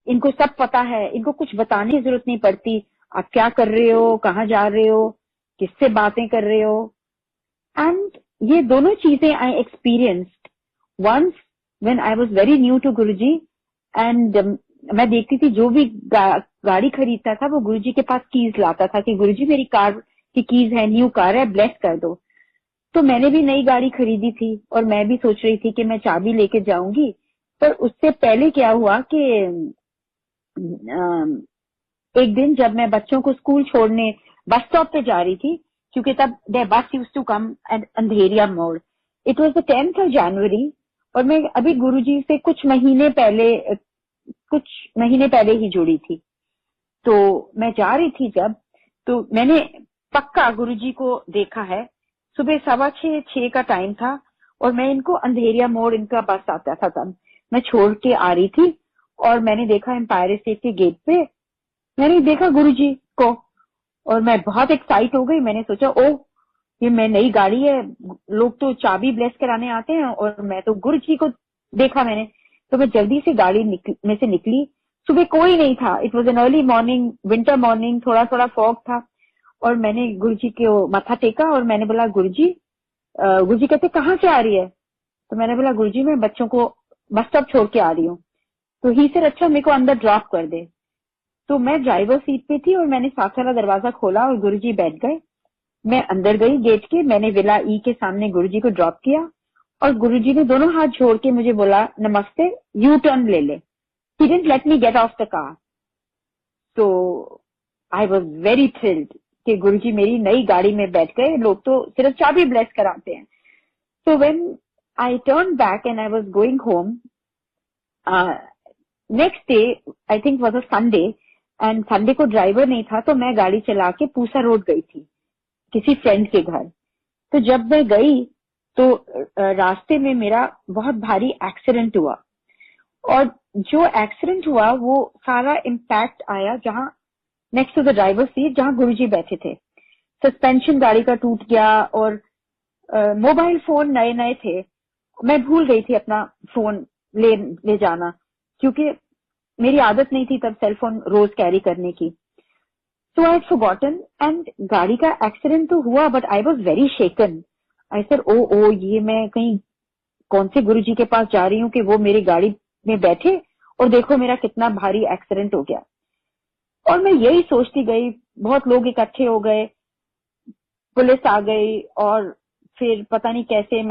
इनको सब पता है, इनको कुछ बताने की जरूरत नहीं पड़ती, आप क्या कर रहे हो, कहाँ जा रहे हो, किससे बातें कर रहे हो। एंड ये दोनों चीजें I experienced once when I was very new to Guruji. And मैं देखती थी जो भी गाड़ी खरीदता था वो गुरुजी के पास कीज लाता था कि गुरुजी मेरी कार की कीज है, न्यू कार है, ब्लेस कर दो। तो मैंने भी नई गाड़ी खरीदी थी और मैं भी सोच रही थी कि मैं चाबी लेके जाऊंगी। पर उससे पहले क्या हुआ कि एक दिन जब मैं बच्चों को स्कूल छोड़ने बस स्टॉप पे जा रही थी, क्योंकि तब देयर बस यूज्ड टू कम एट अंधेरिया मोड़। It was the 10th of January और मैं अभी गुरुजी से कुछ महीने पहले ही जुड़ी थी। तो मैं जा रही थी जब, तो मैंने पक्का गुरुजी को देखा है। सुबह 6:15 का टाइम था और मैं इनको अंधेरिया मोड़, इनका बस आता था तब, मैं छोड़ के आ रही थी और मैंने देखा एम्पायर स्टेट के गेट पे, मैंने देखा गुरुजी को और मैं बहुत एक्साइट हो गई। मैंने सोचा ओह ये मैं नई गाड़ी है, लोग तो चाबी ब्लेस कराने आते हैं और मैं तो गुरुजी को देखा मैंने। तो मैं जल्दी से गाड़ी में से निकली। सुबह कोई नहीं था, it was an early morning, winter morning, थोड़ा थोड़ा फॉग था। और मैंने गुरुजी को माथा टेका और मैंने बोला गुरुजी। गुरुजी कहते कहाँ से आ रही है? तो मैंने बोला गुरुजी मैं बच्चों को बस स्टॉप छोड़ के आ रही हूँ। तो ही से अच्छा मेरे को अंदर ड्रॉप कर दे। तो मैं ड्राइवर सीट पे थी और मैंने साथ वाला दरवाजा खोला और गुरुजी बैठ गए। मैं अंदर गई गेट के, मैंने विला ई के सामने गुरुजी को ड्रॉप किया और गुरुजी ने दोनों हाथ जोड़ के मुझे बोला नमस्ते, यू टर्न ले ले। He didn't let me gate of the car. तो आई वाज वेरी थ्रिल्ड कि गुरुजी मेरी नई गाड़ी में बैठ गए, लोग तो सिर्फ चाबी ब्लेस कराते हैं। So when I turned back and I was going home, next day I think was a Sunday and Sunday को ड्राइवर नहीं था, तो मैं गाड़ी चला के पूसा रोड गई थी किसी फ्रेंड के घर। तो जब मैं गई तो रास्ते में मेरा बहुत भारी एक्सीडेंट हुआ और जो एक्सीडेंट हुआ वो सारा इम्पैक्ट आया जहां next to the driver seat जहां गुरुजी बैठे थे। सस्पेंशन गाड़ी का टूट गया और मोबाइल फोन नए नए थे। मैं भूल गई थी अपना फोन ले जाना, क्योंकि मेरी आदत नहीं थी तब सेल फोन रोज कैरी करने की। So I had forgotten and गाड़ी का एक्सीडेंट तो हुआ but I was very shaken. I said oh ये मैं कहीं कौन से गुरुजी के पास जा रही हूँ कि वो मेरी गाड़ी में बैठे और देखो मेरा कितना भारी एक्सीडेंट हो गया। और मैं यही सोचती गई, बहुत लोग इकट्ठे हो गए, पुलिस आ गई और फिर पता नहीं कैसे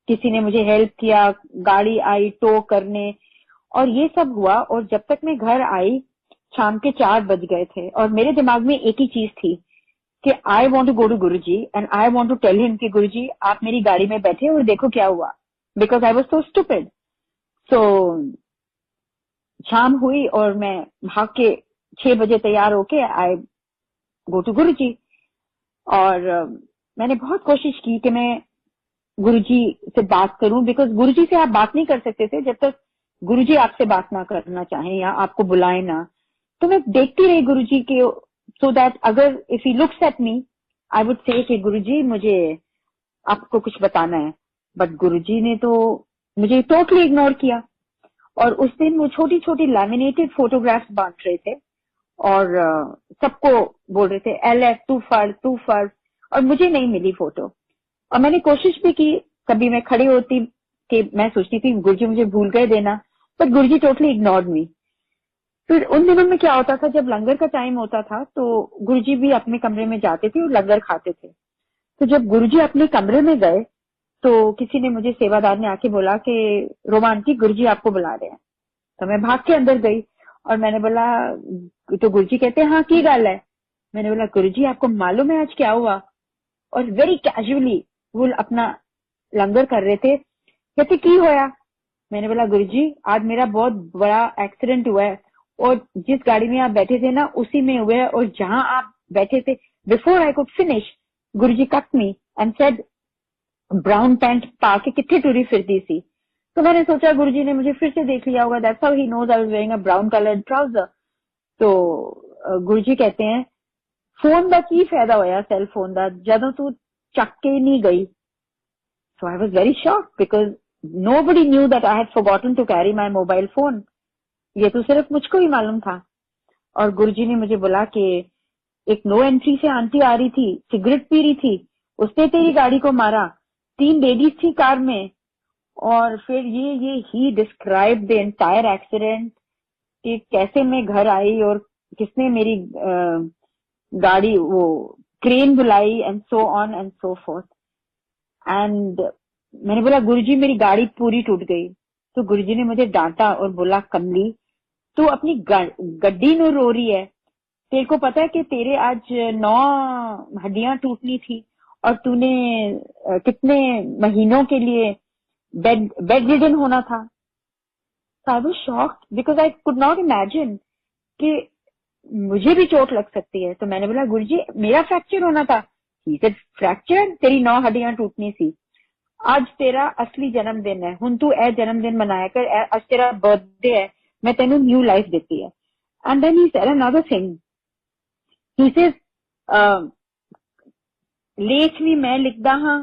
किसी ने मुझे हेल्प किया, गाड़ी आई टो करने और ये सब हुआ। और जब तक मैं घर आई शाम के 4 बज गए थे और मेरे दिमाग में एक ही चीज थी कि I want to go to Guruji and I want to tell him कि गुरुजी आप मेरी गाड़ी में बैठे और देखो क्या हुआ, because I was so stupid. So शाम हुई और मैं भाग के 6 बजे तैयार होके आई गो टू गुरुजी। और मैंने बहुत कोशिश की कि मैं गुरुजी से बात करूं, बिकॉज गुरुजी से आप बात नहीं कर सकते थे जब तक गुरुजी आपसे बात ना करना चाहें या आपको बुलाए ना। तो मैं देखती रही गुरुजी के, सो दैट अगर if he looks at me I would say कि गुरुजी मुझे आपको कुछ बताना है। बट गुरुजी ने तो मुझे टोटली इग्नोर किया। और उस दिन वो छोटी छोटी लैमिनेटेड फोटोग्राफ्स बांट रहे थे और सबको बोल रहे थे LF तू फर, और मुझे नहीं मिली फोटो। और मैंने कोशिश भी की, कभी मैं खड़ी होती कि मैं सोचती थी गुरुजी मुझे भूल गए देना, बट गुरुजी टोटली इग्नोर्ड मी। फिर उन दिनों में क्या होता था, जब लंगर का टाइम होता था तो गुरुजी भी अपने कमरे में जाते थे और लंगर खाते थे। तो जब गुरुजी अपने कमरे में गए तो किसी ने, मुझे सेवादार ने आके बोला कि रोमा आंटी गुरुजी आपको बुला रहे हैं। तो मैं भाग के अंदर गई और मैंने बोला, तो गुरुजी कहते हैं हाँ की गल है। मैंने बोला गुरुजी आपको मालूम है आज क्या हुआ? और वेरी कैजुअली वो अपना लंगर कर रहे थे, कहते की होया? मैंने बोला गुरुजी आज मेरा बहुत बड़ा एक्सीडेंट हुआ है और जिस गाड़ी में आप बैठे थे ना उसी में हुआ है, और जहां आप बैठे थे before I could finish Guruji cut me and said brown pant पा के कितने टूरी फिरती सी। तो मैंने सोचा गुरुजी ने मुझे फिर से देख लिया होगा, that's how he knows I was wearing a brown coloured trouser. तो गुरुजी कहते हैं फोन का की फायदा होया सेल फोन का, जदों तू चक के नहीं गई। So I was very shocked because nobody knew that I had forgotten to carry my mobile phone. ये तो सिर्फ मुझको ही मालूम था। और गुरुजी ने मुझे बोला कि एक नो एंट्री से आंटी आ रही थी, सिगरेट पी रही थी, उसने तेरी गाड़ी को मारा, 3 लेडीज थी कार में। और फिर ये ही डिस्क्राइब द एंटायर एक्सीडेंट कि कैसे मैं घर आई और किसने मेरी गाड़ी वो क्रेन बुलाई and so on and so fourth. And मैंने बोला गुरुजी मेरी गाड़ी पूरी टूट गई। तो गुरुजी ने मुझे डांटा और बोला कमली तू अपनी गड्डी नो रो रही है, तेरे को पता है कि तेरे आज 9 हड्डियां टूटनी थी और तूने कितने महीनों के लिए बेड रिडन होना था। I was shocked because I could not imagine कि मुझे भी चोट लग सकती है। तो मैंने बोला गुरुजी मेरा फ्रैक्चर होना था। ही सेड फ्रैक्चर, तेरी 9 हड्डियां टूटनी थी। आज तेरा असली जन्मदिन है, हुन तू ए जन्मदिन मनाया कर, आज तेरा बर्थडे है, मैं तेनू न्यू लाइफ देती है। And then he said another thing, he said लेख भी मैं लिखदा हां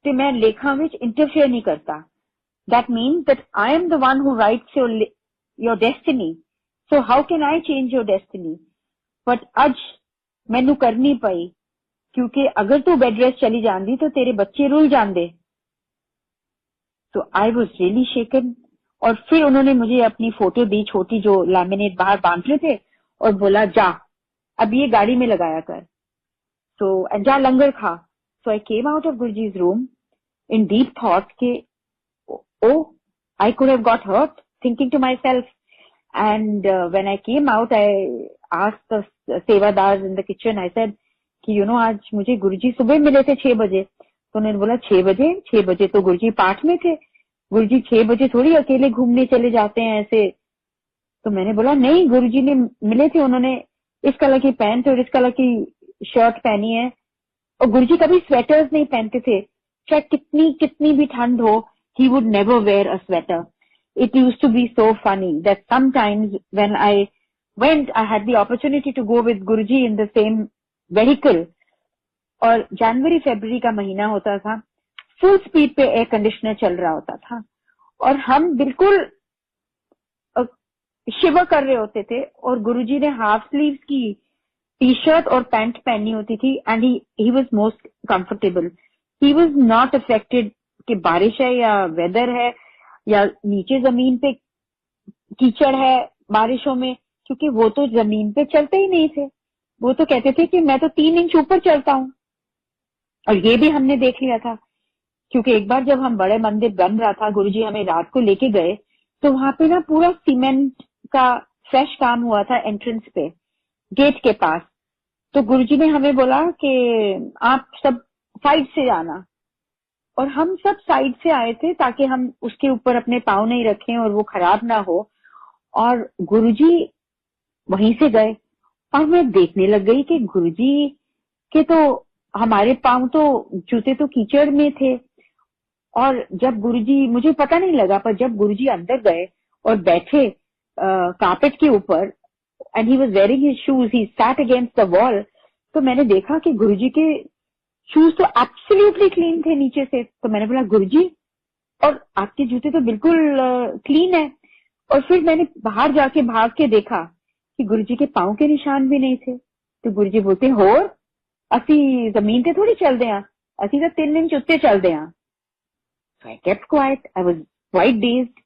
ते मैं लेखां विच इंटरफेयर नहीं करता। That means that I am the one who writes your destiny, so how can I change your destiny. But अज मैनू करनी पई क्योंकि अगर तू बेड रेस्ट चली जाती तो तेरे बच्चे रुल जाते। तो आई वॉज रियली शेकन। और फिर उन्होंने मुझे अपनी फोटो दी छोटी जो लैमिनेट बाहर बांध रहे थे और बोला जा अब ये गाड़ी में लगाया कर, सो जा लंगर खा। So I came out of गुरुजी's रूम इन डीप थॉट के oh I could have got hurt, thinking to myself. And when I came out I asked the sevadar in the kitchen, I said कि you know आज मुझे गुरुजी सुबह मिले थे 6 बजे। तो उन्होंने बोला 6 बजे तो गुरुजी पाठ में थे, गुरुजी 6 बजे थोड़ी अकेले घूमने चले जाते हैं ऐसे। तो मैंने बोला नहीं, गुरुजी ने मिले थे, उन्होंने इस कलर की पैंट और इस कलर की शर्ट पहनी है। और गुरुजी कभी स्वेटर्स नहीं पहनते थे, चाहे कितनी भी ठंड हो, he would never wear a sweater. It used to be so funny that sometimes when I went I had the opportunity to go with Guruji in the same vehicle. और जनवरी फरवरी का महीना होता था, फुल स्पीड पे एयर कंडीशनर चल रहा होता था और हम बिल्कुल शिवर कर रहे होते थे। और गुरुजी ने हाफ स्लीव्स की टी शर्ट और पैंट पहनी होती थी and he was most comfortable. He was not affected कि बारिश है या वेदर है या नीचे जमीन पे कीचड़ है बारिशों में, क्योंकि वो तो जमीन पे चलते ही नहीं थे। वो तो कहते थे कि मैं तो 3 इंच ऊपर चलता हूँ। और ये भी हमने देख लिया था क्योंकि एक बार जब हम बड़े मंदिर बन रहा था, गुरुजी हमें रात को लेके गए तो वहां पे ना पूरा सीमेंट का फ्रेश काम हुआ था एंट्रेंस पे, गेट के पास। तो गुरुजी ने हमें बोला कि आप सब साइड से आना, और हम सब साइड से आए थे ताकि हम उसके ऊपर अपने पाँव नहीं रखें और वो खराब ना हो। और गुरुजी वहीं से गए और मैं देखने लग गई कि गुरुजी के तो हमारे पाँव तो जूते तो कीचड़ में थे। और जब गुरुजी, मुझे पता नहीं लगा, पर जब गुरुजी अंदर गए और बैठे कारपेट के ऊपर and he was wearing his shoes, he sat against the wall, तो मैंने देखा कि गुरुजी के शूज तो एब्सोल्युटली क्लीन थे नीचे से। तो मैंने बोला गुरुजी, और आपके जूते तो बिल्कुल क्लीन है। और फिर मैंने बाहर जाके भाग के देखा कि गुरुजी के पाँव के निशान भी नहीं थे। तो गुरुजी बोलते होर असी जमीन ते थोड़ी चलते हैं, असी तो 3 इंच उत्ते चलते हैं। So I kept quiet. I was quite dazed.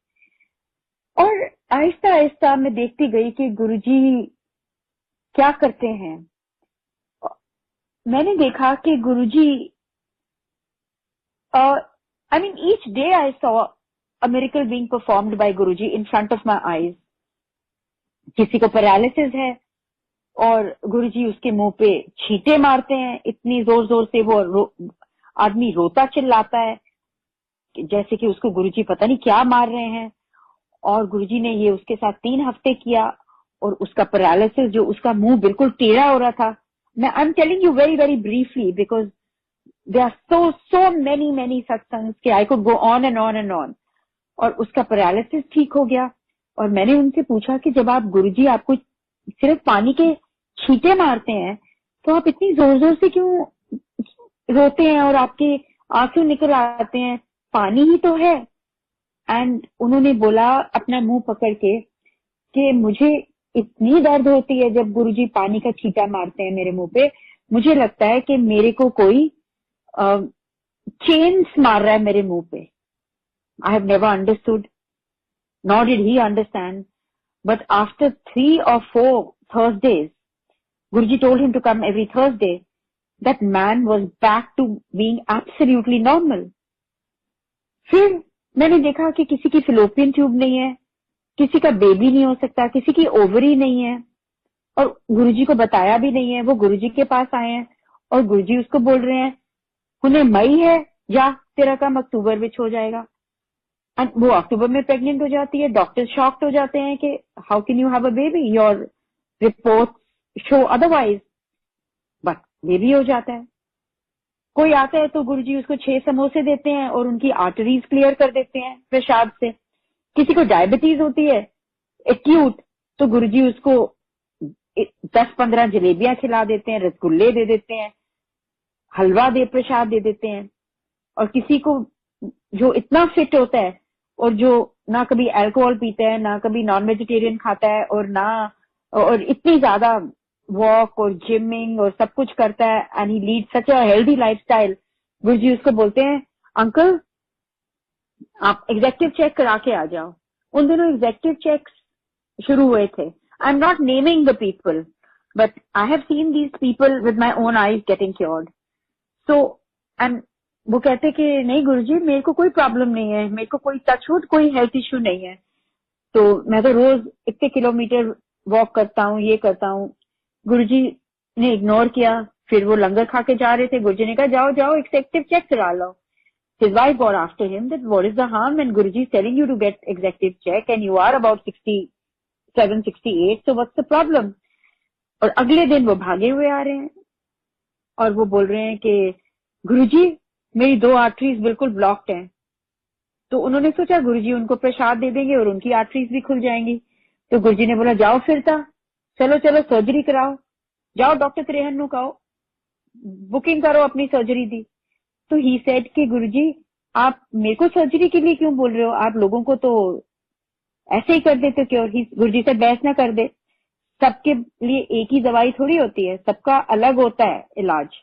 और आहिस्ता आहिस्ता मैं देखती गई कि गुरुजी क्या करते हैं। मैंने देखा कि गुरुजी, I mean each day I saw a miracle being performed by Guruji in front of my eyes. किसी को पैरालिसिस है और गुरुजी उसके मुंह पे छींटे मारते हैं इतनी जोर जोर से, वो आदमी रोता चिल्लाता है जैसे कि उसको गुरुजी पता नहीं क्या मार रहे हैं। और गुरुजी ने ये उसके साथ 3 हफ्ते किया और उसका पैरालिसिस, जो उसका मुंह बिल्कुल टेढ़ा हो रहा था, मैं I am telling you very very briefly because there are so many सत्संग्स कि I could go on and on and on. और उसका पैरालिसिस ठीक हो गया। और मैंने उनसे पूछा कि जब आप गुरुजी आपको सिर्फ पानी के छींटे मारते हैं तो आप इतनी जोर जोर से क्यों रोते हैं और आपके आंसू निकल आते हैं। पानी ही तो है। एंड उन्होंने बोला अपना मुंह पकड़ के कि मुझे इतनी दर्द होती है जब गुरुजी पानी का छींटा मारते हैं मेरे मुंह पे, मुझे लगता है कि मेरे को कोई चेन्स मार रहा है मेरे मुंह पे। I have never understood, nor did he understand. But after 3 or 4 Thursdays, Guruji told him to come every Thursday. That man was back to being absolutely normal. फिर मैंने देखा कि किसी की फिलोपियन ट्यूब नहीं है, किसी का बेबी नहीं हो सकता, किसी की ओवरी नहीं है, और गुरुजी को बताया भी नहीं है। वो गुरुजी के पास आए हैं और गुरुजी उसको बोल रहे हैं उन्हें मई है, जा तेरा काम अक्टूबर में हो जाएगा। एंड वो अक्टूबर में प्रेग्नेंट हो जाती है। डॉक्टर शॉक्ड हो जाते हैं कि how can you have a baby, your report show otherwise, but baby हो जाता है। कोई आता है तो गुरुजी उसको 6 समोसे देते हैं और उनकी आर्टरीज क्लियर कर देते हैं प्रसाद से। किसी को डायबिटीज होती है एक्यूट, तो गुरुजी उसको 10-15 जलेबियां खिला देते हैं, रसगुल्ले दे देते हैं, हलवा दे प्रसाद दे देते हैं। और किसी को जो इतना फिट होता है और जो ना कभी अल्कोहल पीता है, ना कभी नॉन वेजिटेरियन खाता है, और इतनी ज्यादा वॉक और जिमिंग और सब कुछ करता है, and he lead such a healthy lifestyle, गुरुजी उसको बोलते हैं अंकल आप एग्जेक्टिव चेक करा के आ जाओ। उन दिनों एग्जेक्टिव चेक शुरू हुए थे। I am not naming the people, but I have seen these people with my own eyes getting cured. So and वो कहते कि नहीं गुरुजी मेरे को कोई प्रॉब्लम नहीं है, मेरे को कोई टचवुड कोई हेल्थ इश्यू नहीं है, तो मैं तो रोज इतने किलोमीटर वॉक करता हूँ, ये करता हूँ। गुरुजी ने इग्नोर किया। फिर वो लंगर खा के जा रहे थे, गुरुजी ने कहा जाओ जाओ एक्सेक्टिव चेक करा लो। His wife got after him that what is the harm when Guruji is telling you to get executive check and you are about 67, 68, so what's the problem? और अगले दिन वो भागे हुए आ रहे हैं और वो बोल रहे हैं कि गुरुजी मेरी 2 आर्टरीज बिल्कुल ब्लॉक्ड हैं। तो उन्होंने सोचा गुरुजी उनको प्रसाद दे देंगे और उनकी आर्टरीज भी खुल जाएंगी। तो गुरुजी ने बोला जाओ फिरता, चलो चलो सर्जरी कराओ, जाओ डॉक्टर त्रेहन कहो, बुकिंग करो अपनी सर्जरी दी। तो ही सेड कि गुरुजी आप मेरे को सर्जरी के लिए क्यों बोल रहे हो, आप लोगों को तो ऐसे ही कर देते क्यों। गुरुजी से बहस ना कर दे, सबके लिए एक ही दवाई थोड़ी होती है, सबका अलग होता है इलाज।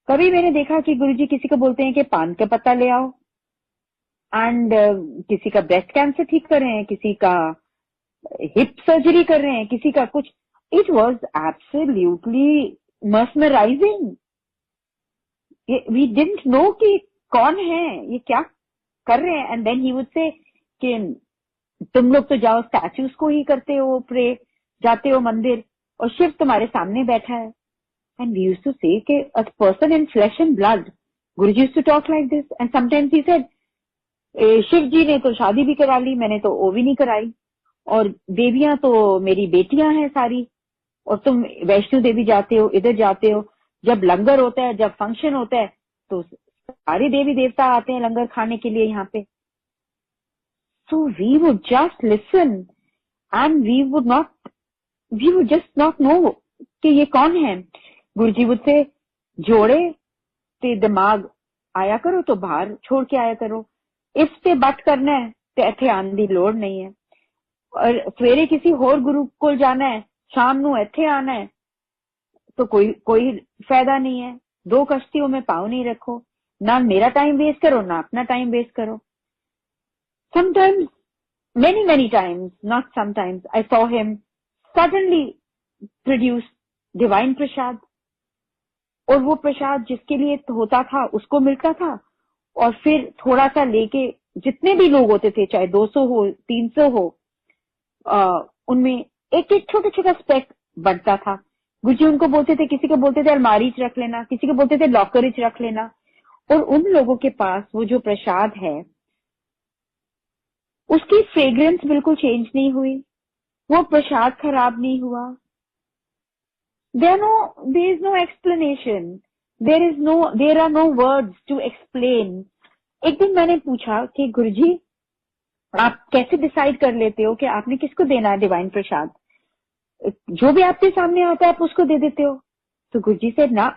कभी मैंने देखा कि गुरुजी किसी को बोलते हैं कि पान का पत्ता ले आओ एंड किसी का ब्रेस्ट कैंसर ठीक कर रहे हैं, किसी का हिप सर्जरी कर रहे हैं, किसी का कुछ। It was absolutely mesmerising. We didn't know कि कौन है ये, क्या कर रहे हैं। And then he would say कि तुम लोग तो जाओ स्टैचूज को ही करते हो प्रे, जाते हो मंदिर और शिव तुम्हारे सामने बैठा है। And we used to say कि a person in flesh and blood, गुरुजी used to talk like this. And sometimes he said Shiv ji ने तो शादी भी करा ली, मैंने तो वो भी नहीं कराई, और देवियां तो मेरी बेटियां हैं सारी, और तुम वैष्णो देवी जाते हो, इधर जाते हो, जब लंगर होता है, जब फंक्शन होता है तो सारे देवी देवता आते हैं लंगर खाने के लिए यहाँ पे। So we would just listen and we would just not know कि ये कौन है। गुरुजी वुड से जोड़े ते दिमाग आया करो तो बाहर छोड़ के आया करो, इस पे बट करना है तो इथे आने की लोड़ नहीं है, और सवेरे किसी होर गुरु को जाना है, शाम नू इथे आना है तो कोई फायदा नहीं है। 2 कश्तियों में पाँव नहीं रखो, ना मेरा टाइम वेस्ट करो ना अपना टाइम वेस्ट करो। Sometimes, many times, not sometimes, I saw him suddenly produce divine प्रसाद, और वो प्रसाद जिसके लिए होता था उसको मिलता था, और फिर थोड़ा सा लेके जितने भी लोग होते थे, चाहे 200 हो 300 हो, उनमें एक एक छोटा छोटा स्पेक बढ़ता था। गुरुजी उनको बोलते थे, किसी को बोलते थे अलमारी च रख लेना, किसी को बोलते थे लॉकर च रख लेना, और उन लोगों के पास वो जो प्रसाद है उसकी फ्रेग्रेंस बिल्कुल चेंज नहीं हुई, वो प्रसाद खराब नहीं हुआ। there is no explanation, there are no words to explain। एक दिन मैंने पूछा कि गुरुजी आप कैसे डिसाइड कर लेते हो कि आपने किसको देना है डिवाइन प्रसाद, जो भी आपके सामने आता है आप उसको दे देते हो। तो गुरुजी से ना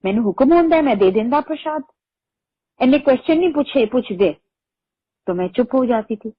मैंने हुक्म होता है मैं दे देंदा प्रसाद। इन्हें क्वेश्चन नहीं पूछ दे तो मैं चुप हो जाती थी।